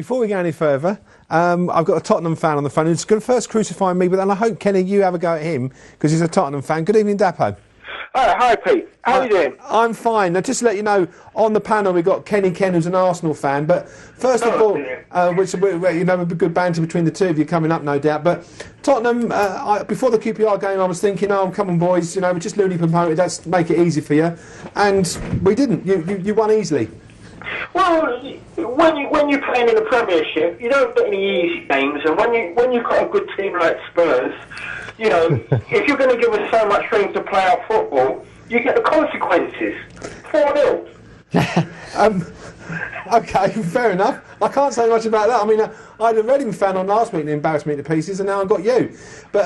before we go any further, I've got a Tottenham fan on the phone who's going to first crucify me, but then I hope, Kenny, you have a go at him because he's a Tottenham fan. Good evening, Dapo. Hi, Pete. How are you doing? I'm fine. Now, just to let you know, on the panel we've got Kenny Ken, who's an Arsenal fan. But first of all, which you know, a good banter between the two of you coming up, no doubt. But Tottenham, before the QPR game, I was thinking, oh, come on, boys, you know, we're just loony promoted. Let's make it easy for you. And we didn't. You won easily. Well, when you're playing in the Premiership, you don't get any easy games, and when you've got a good team like Spurs, you know, if you're going to give us so much room to play our football, you get the consequences. 4-0. Okay, fair enough. I can't say much about that. I mean, I had a Reading fan on last week and embarrassed me to pieces, and now I've got you. But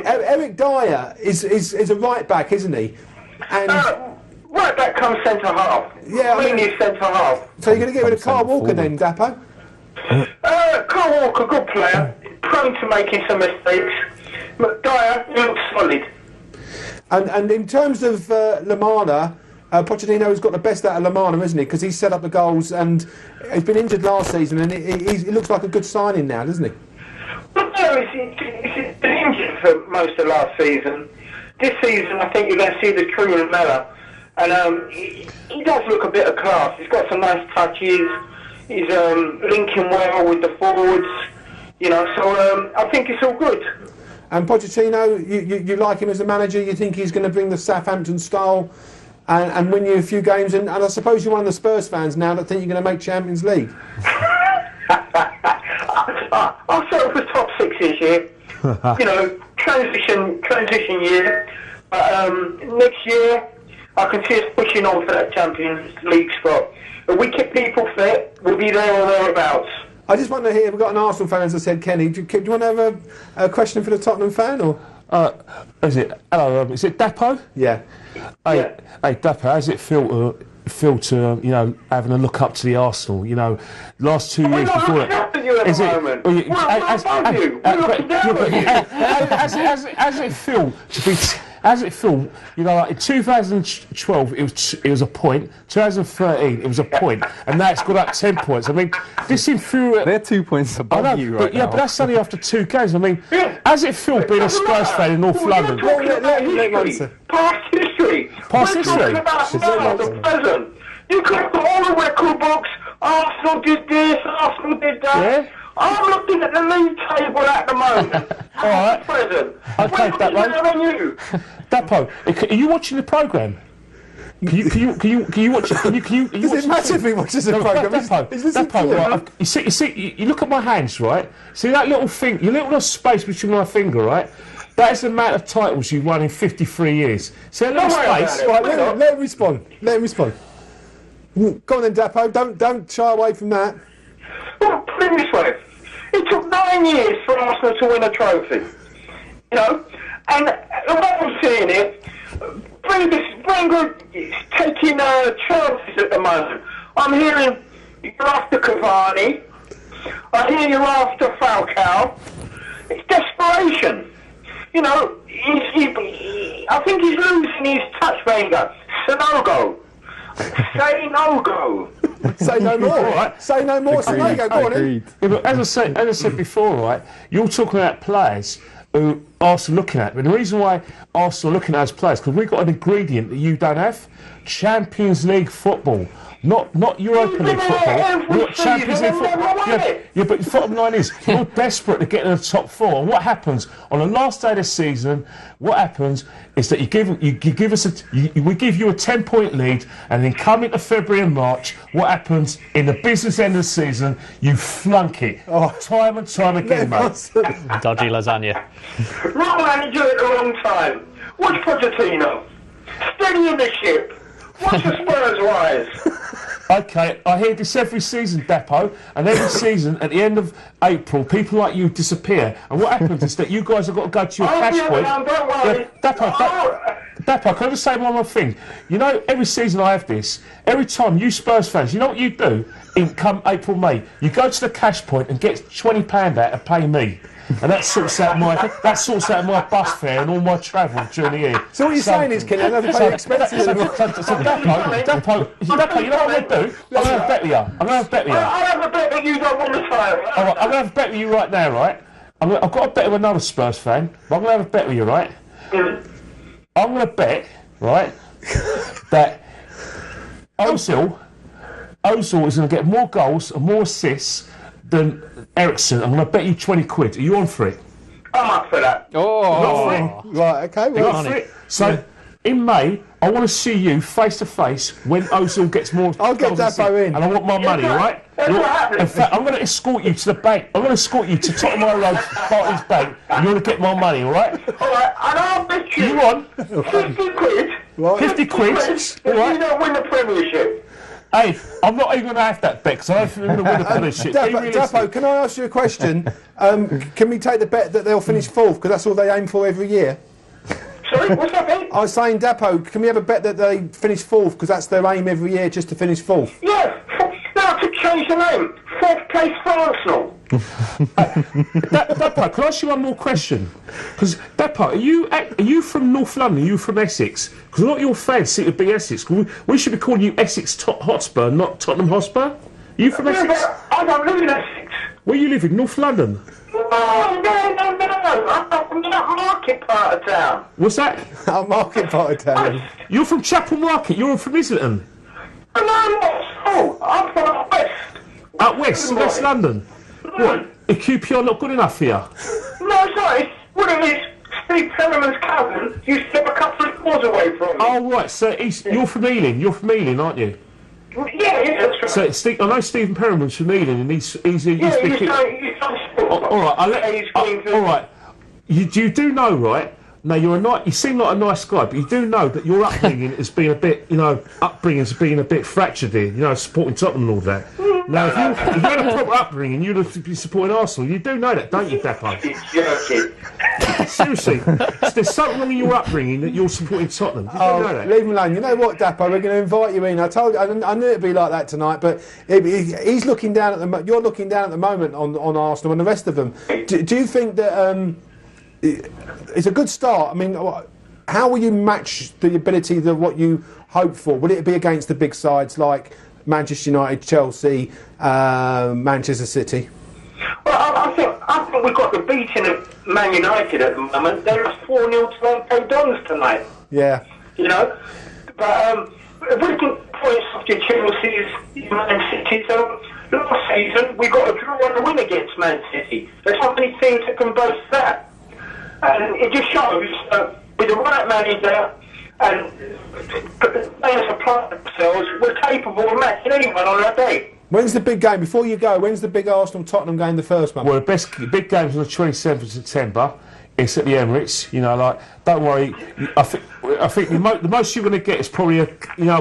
Eric Dyer is a right back, isn't he? And right back comes centre half. Yeah, I mean, centre half. So you're going to get rid of Carl Walker then, Dapo? Carl Walker, good player, prone to making some mistakes. But Dyer looks solid. And in terms of Lamana, Pochettino's got the best out of Lamana, isn't he? Because he's set up the goals and he's been injured last season, and he looks like a good signing now, doesn't he? Well, no, he's been injured for most of last season. This season, I think you're going to see the true Lamela. And he does look a bit of class. He's got some nice touches. He's linking well with the forwards. You know, so I think it's all good. And Pochettino, you like him as a manager? You think he's going to bring the Southampton style and win you a few games? And I suppose you're one of the Spurs fans now that think you're going to make Champions League. I'll settle for top 6 this year. You know, transition year. But next year, I can see us pushing on for that Champions League spot. If we keep people fit, we'll be there or thereabouts. I just wonder here, we've got an Arsenal fan, as I said, Kenny. Do you want to have a question for the Tottenham fan? Or? Is it Dapo? Yeah. Hey, Dapo, how does it feel to you know, having a look up to the Arsenal? You know, last 2 years before that. As it feel to be? As it feel, you know, like in 2012 it was a point, 2013 it was a point, and now it's got up 10 points. I mean, this infuriates. They're 2 points above you right now. Yeah, but that's only after 2 games. I mean, as it feel being a Spurs fan in North London? Past history. Past history. We're talking about now, the present. You could put all the record books. Arsenal did this. Arsenal did that. Yeah. I'm looking at the league table at the moment. All right. Present. Okay, Dapo. Dapo, are you watching the programme? Can you watch it? Does it matter if he watches the programme? Dapo, right, you see, you look at my hands, right? See that little thing, your little space between my finger, right? That is the amount of titles you've won in 53 years. See that little space? Right, let him respond. Go on then, Dapo. Don't shy away from that. Well, put it this way. It took 9 years for Arsenal to win a trophy. You know? And the way I'm seeing it, Wenger is taking chances at the moment. I'm hearing you're after Cavani. I hear you're after Falcao. It's desperation. You know, I think he's losing his touch, Wenger. It's a no-go. Say no-go. Say no more, right? Say no more, say no go. Go on in. Yeah, but as I said before, right, you're talking about players who Arsenal looking at. But the reason why Arsenal looking at as players, because we've got an ingredient that you don't have: Champions League football. Not Europa League football. We've got Champions League football. Yeah, but the bottom line is, you're desperate to get in the top 4. And what happens on the last day of the season? What happens is that we give you a 10-point lead, and then come into February and March. What happens in the business end of the season? You flunk it time and time again, mate. Dodgy lasagna. Wrong manager at the wrong time. Watch Pochettino. Steady in the ship. Watch the Spurs rise. Okay, I hear this every season, Dapo, and every season at the end of April, people like you disappear. And what happens is that you guys have got to go to your cash point. Don't worry. Dapo, can I just say one more thing? You know, every season I have this. Every time you Spurs fans, you know what you do? In come April, May, you go to the cash point and get £20 out and pay me. and that sorts out my bus fare and all my travel during the year. So what you're saying is, Kenny, I don't pay expenses anymore. Dapo, you know what I'm going to do? I'm going to have a bet with you. I have a bet that you don't want to say. All right, I'm going to have a bet with you right now, right? I've got a bet with another Spurs fan, but I'm going to have a bet with you, right? I'm going to bet, right, that Ozil is going to get more goals and more assists than Ericsson. I'm going to bet you 20 quid. Are you on for it? I'm up for that. Right, okay. Well, up for it? So, in May, I want to see you face to face when Ozil gets more. I'll get Dapo in. And I want my money, all right? In fact, I'm going to escort you to the bank. I'm going to escort you to Tottenham Road Barclays Bank, and you're going to get my money, all right? All right, and I'll bet you. You on? 50 quid. Right. 50 quid. If All right. you don't win the Premiership. Hey, I'm not even going to have that bet because I don't think we're going to win the Premiership. Dapo, can I ask you a question? Can we take the bet that they'll finish fourth because that's all they aim for every year? Sorry, what's that, mate? I was saying, Dapo, can we have a bet that they finish fourth because that's their aim every year, just to finish fourth? Yeah, now to change the name. Fourth place for Arsenal. Dapo, can I ask you one more question? Because Dapo, are you from North London? Are you from Essex? Because a lot of your fans seem to be Essex. We should be calling you Essex Hotspur, not Tottenham Hotspur. Are you from Essex? I don't live in Essex. Where you live in North London? No. I'm from that market part of town. What's that? Our market part of town. You're from Chapel Market. You're from Islington. No, I'm not. Oh, I'm from up west. Out West London. What? Is QPR not good enough for you? No, it's not. It's what it is. Steve Perriman's cousin used to live a couple of doors away from me. Oh, right. So you're from Ealing. You're from Ealing, aren't you? Yeah, that's right. So I know Stephen Perriman's from Ealing, and he's all right. All right. You do know, right? Now you seem like a nice guy, but you do know that your upbringing has been a bit, a bit fractured here. Supporting Tottenham and all that. Now, if you had a proper upbringing, you'd have been supporting Arsenal. You do know that, don't you, Dapo? Seriously, there's something wrong in your upbringing that you're supporting Tottenham. You don't know that. Leave him alone. You know what, Dapo? We're going to invite you in. I told you, I knew it'd be like that tonight. But he's looking down at you're looking down at the moment on Arsenal and the rest of them. Do you think that it's a good start? I mean, how will you match the ability of what you hope for? Will it be against the big sides like Manchester United, Chelsea, Manchester City? Well, I think we've got the beating of Man United at the moment. They're 4-0 to MK Dons tonight. Yeah. But if we can point off to Chelsea's, Man City's, last season we got a draw and a win against Man City. There's not many teams that can boast that. And it just shows that with the right manager and players apply themselves, we're capable of matching anyone on that day. When's the big game? Before you go, when's the big Arsenal-Tottenham game, the first one? Well, the big game's on the 27th of September. It's at the Emirates. Don't worry. I think the most you're going to get is probably a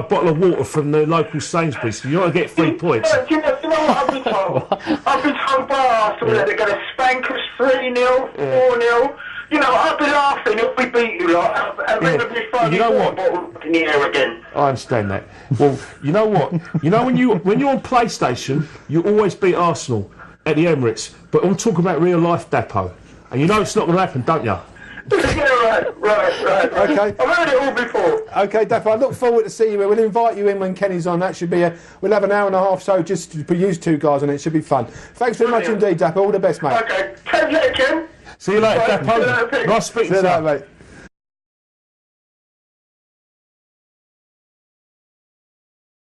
bottle of water from the local Sainsbury's. You're going to get 3 points. Do you know what I've been told? I've been told by Arsenal that they're going to spank us 3-0, 4-0. I'd be laughing if we beat you lot, and then we'd be finding bottle in the air again. I understand that. Well, you know what? When you're on PlayStation, you always beat Arsenal at the Emirates. But I'm talking about real life, Dapo. And it's not going to happen, don't you? Yeah, right. Okay. I've heard it all before. Okay, Dapo, I look forward to seeing you. We'll invite you in when Kenny's on. That should be we'll have an hour and a half show just to use two guys on it. It should be fun. Thanks very much indeed, Dapo. All the best, mate. Okay. Take care, Ken. See you later, Dapo. Nice speaking to you. See you later, mate.